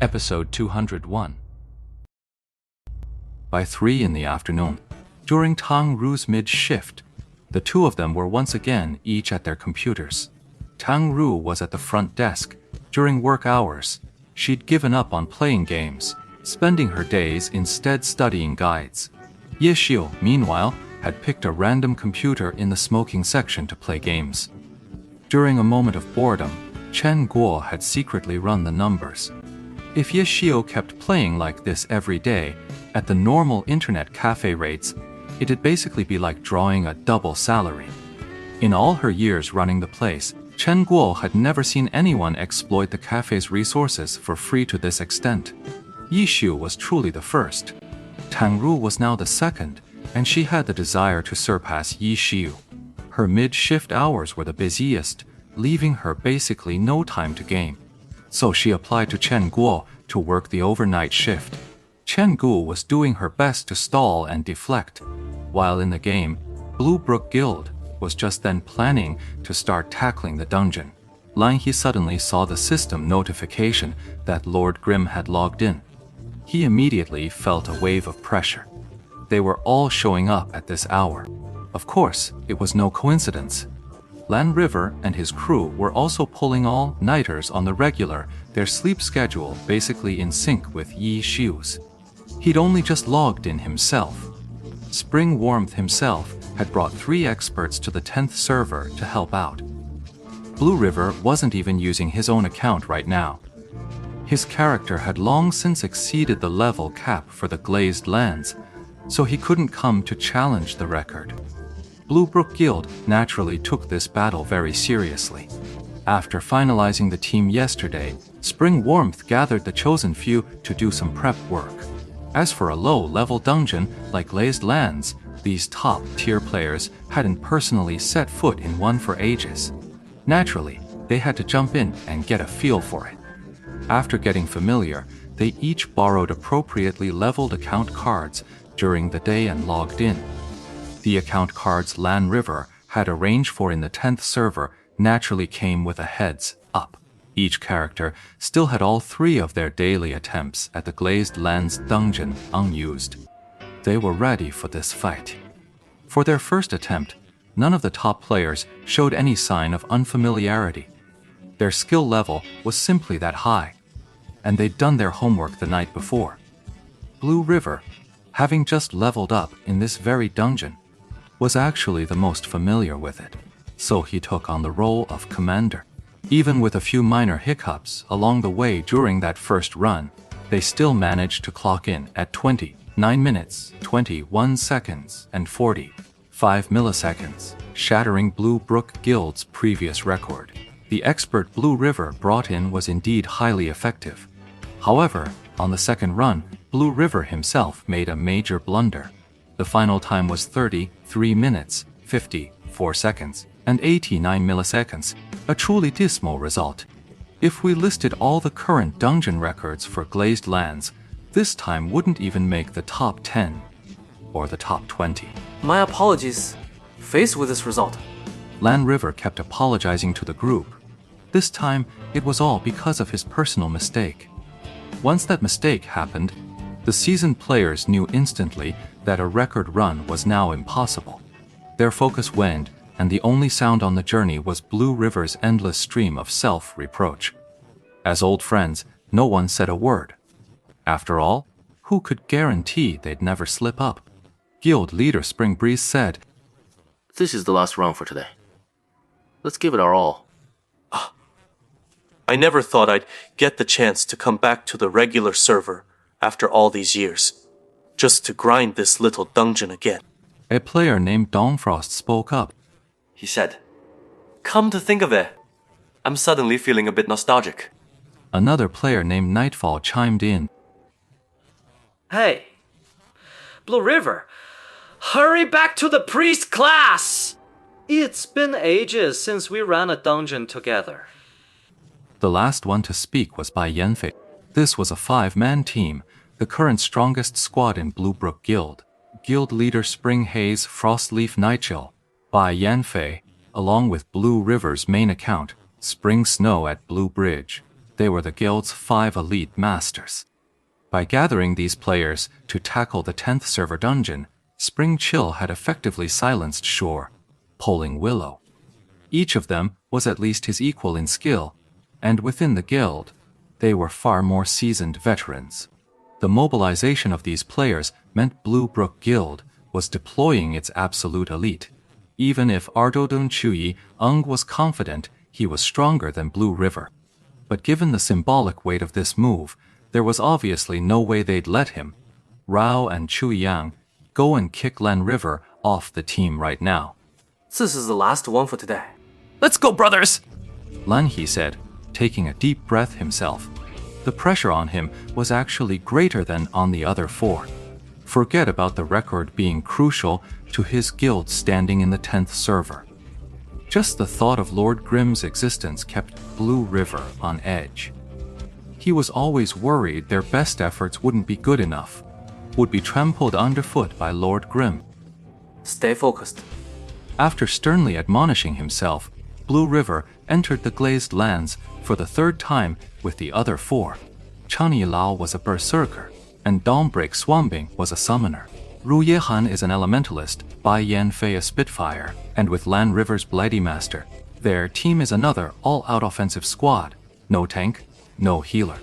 Episode 201. By 3 in the afternoon, during Tang Ru's mid-shift, the two of them were once again each at their computers. Tang Ru was at the front desk. During work hours, she'd given up on playing games, spending her days instead studying guides. Ye Xiu, meanwhile, had picked a random computer in the smoking section to play games. During a moment of boredom, Chen Guo had secretly run the numbers. If Ye Xiu kept playing like this every day, at the normal internet cafe rates, it'd basically be like drawing a double salary. In all her years running the place, Chen Guo had never seen anyone exploit the cafe's resources for free to this extent. Yi Xiu was truly the first. Tang Ru was now the second, and she had the desire to surpass Yi Xiu. Her mid-shift hours were the busiest, leaving her basically no time to game. So she applied to Chen Guo to work the overnight shift. Chen Guo was doing her best to stall and deflect. While in the game, Blue Brook Guild was just then planning to start tackling the dungeon. Lan He suddenly saw the system notification that Lord Grimm had logged in. He immediately felt a wave of pressure. They were all showing up at this hour. Of course, it was no coincidence. Lan River and his crew were also pulling all-nighters on the regular, their sleep schedule basically in sync with Yi Xiu's. He'd only just logged in himself. Spring Warmth himself had brought 3 experts to the 10th server to help out. Blue River wasn't even using his own account right now. His character had long since exceeded the level cap for the Glazed Lands, so he couldn't come to challenge the record. Blue Brook Guild naturally took this battle very seriously. After finalizing the team yesterday, Spring Warmth gathered the chosen few to do some prep work. As for a low-level dungeon like Glazed Lands, these top-tier players hadn't personally set foot in one for ages. Naturally, they had to jump in and get a feel for it. After getting familiar, they each borrowed appropriately leveled account cards during the day and logged in. The account cards Lan River had arranged for in the 10th server naturally came with a heads up. Each character still had all 3 of their daily attempts at the Glazed Lands dungeon unused. They were ready for this fight. For their first attempt, none of the top players showed any sign of unfamiliarity. Their skill level was simply that high, and they'd done their homework the night before. Blue River, having just leveled up in this very dungeon, was actually the most familiar with it, so he took on the role of commander. Even with a few minor hiccups along the way during that first run, they still managed to clock in at 29 minutes, 21 seconds, and 45 milliseconds, shattering Blue Brook Guild's previous record. The expert Blue River brought in was indeed highly effective. However, on the second run, Blue River himself made a major blunder. The final time was 33 minutes, 54 seconds, and 89 milliseconds, a truly dismal result. If we listed all the current dungeon records for Glazed Lands, this time wouldn't even make the top 10 or the top 20. My apologies. Faced with this result, Lan River kept apologizing to the group. This time, it was all because of his personal mistake. Once that mistake happened, the seasoned players knew instantly that a record run was now impossible. Their focus waned, and the only sound on the journey was Blue River's endless stream of self-reproach. As old friends, no one said a word. After all, who could guarantee they'd never slip up? Guild leader Spring Breeze said, "This is the last round for today. Let's give it our all." I never thought I'd get the chance to come back to the regular server after all these years, just to grind this little dungeon again. A player named Dawnfrost spoke up. he said. Come to think of it, I'm suddenly feeling a bit nostalgic. Another player named Nightfall chimed in. Hey, Blue River, hurry back to the priest class! It's been ages since we ran a dungeon together. The last one to speak was Bai Yanfei. This was a 5-man team, the current strongest squad in Blue Brook Guild. Guild leader Spring Haze Frostleaf Nightchill, Bai Yanfei, along with Blue River's main account, Spring Snow at Blue Bridge. They were the guild's 5 elite masters. By gathering these players to tackle the 10th server dungeon, Spring Chill had effectively silenced Shore, Poling Willow. Each of them was at least his equal in skill, and within the guild, they were far more seasoned veterans. The mobilization of these players meant Blue Brook Guild was deploying its absolute elite. Even if Ardodun Chuyi Ung was confident he was stronger than Blue River. But given the symbolic weight of this move, there was obviously no way they'd let him, Rao and Chuyang, go and kick Lan River off the team right now. This is the last one for today. Let's go, brothers! Lan He said, taking a deep breath himself. The pressure on him was actually greater than on the other 4. Forget about the record being crucial to his guild standing in the 10th server. Just the thought of Lord Grimm's existence kept Blue River on edge. He was always worried their best efforts wouldn't be good enough, would be trampled underfoot by Lord Grimm. Stay focused. After sternly admonishing himself, Blue River entered the Glazed Lands for the 3rd time with the other 4. Chani Lao was a berserker, and Dawnbreak Swamping was a summoner. Ru Yehan is an elementalist, Bai Yanfei a spitfire, and with Lan River's Bloody Master, their team is another all-out offensive squad. No tank, no healer.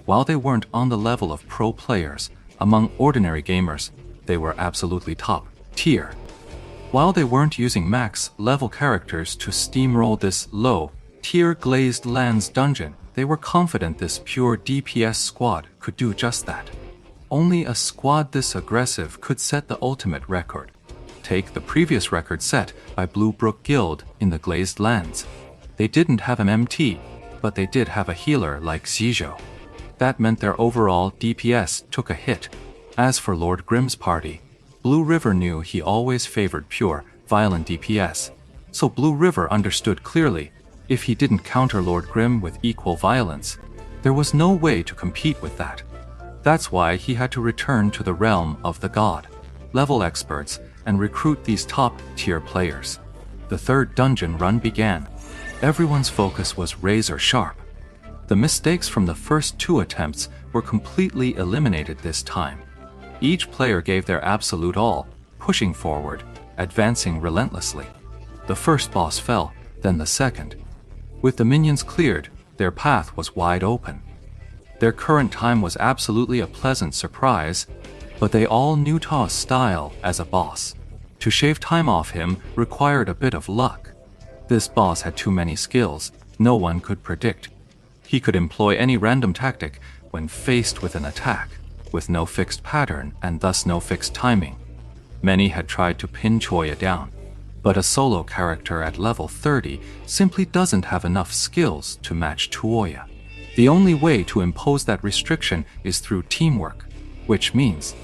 While they weren't on the level of pro players, among ordinary gamers, they were absolutely top tier. While they weren't using max level characters to steamroll this low tier Glazed Lands dungeon, they were confident this pure DPS squad could do just that. Only a squad this aggressive could set the ultimate record. Take the previous record set by Blue Brook Guild in the Glazed Lands. They didn't have an MT, but they did have a healer like Zizhou. That meant their overall DPS took a hit. As for Lord Grimm's party, Blue River knew he always favored pure, violent DPS, so Blue River understood clearly, if he didn't counter Lord Grimm with equal violence, there was no way to compete with that. That's why he had to return to the realm of the god, level experts, and recruit these top-tier players. The 3rd dungeon run began. Everyone's focus was razor sharp. The mistakes from the first 2 attempts were completely eliminated this time. Each player gave their absolute all, pushing forward, advancing relentlessly. The first boss fell, then the second. With the minions cleared, their path was wide open. Their current time was absolutely a pleasant surprise, but they all knew Ta's style as a boss. To shave time off him required a bit of luck. This boss had too many skills no one could predict. He could employ any random tactic when faced with an attack, with no fixed pattern and thus no fixed timing. Many had tried to pin Choya down, but a solo character at level 30 simply doesn't have enough skills to match Tuoya. The only way to impose that restriction is through teamwork, which means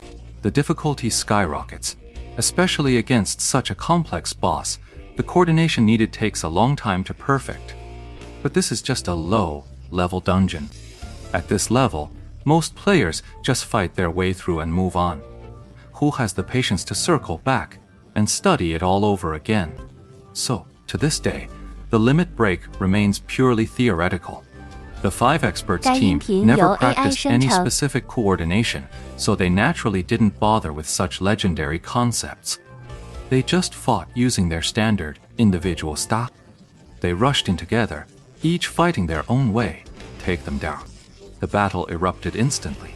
the difficulty skyrockets. Especially against such a complex boss, the coordination needed takes a long time to perfect. But this is just a low-level dungeon. At this level, most players just fight their way through and move on. Who has the patience to circle back and study it all over again? So, to this day, the limit break remains purely theoretical. The 5 experts team never practiced any specific coordination, so they naturally didn't bother with such legendary concepts. They just fought using their standard individual stock. They rushed in together, each fighting their own way, take them down. The battle erupted instantly.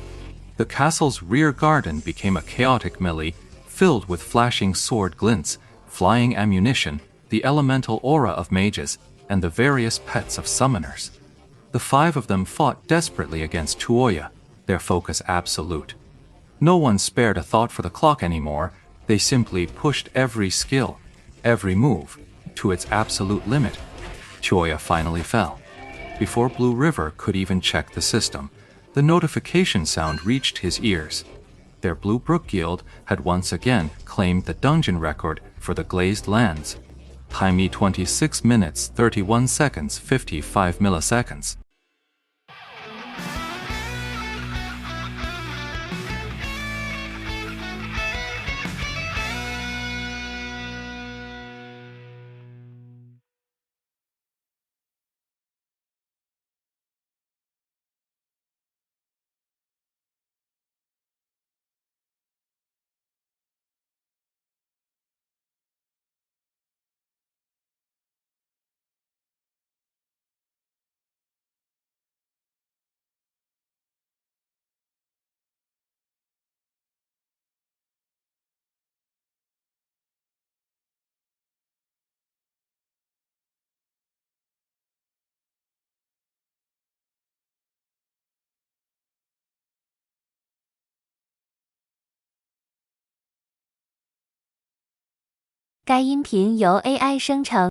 The castle's rear garden became a chaotic melee filled with flashing sword glints, flying ammunition, the elemental aura of mages, and the various pets of summoners. The 5 of them fought desperately against Tuoya, their focus absolute. No one spared a thought for the clock anymore. They simply pushed every skill, every move, to its absolute limit. Tuoya finally fell. Before Blue River could even check the system, the notification sound reached his ears. Their Blue Brook Guild had once again claimed the dungeon record for the Glazed Lands. Time 26 minutes 31 seconds 55 milliseconds. 该音频由 AI 生成。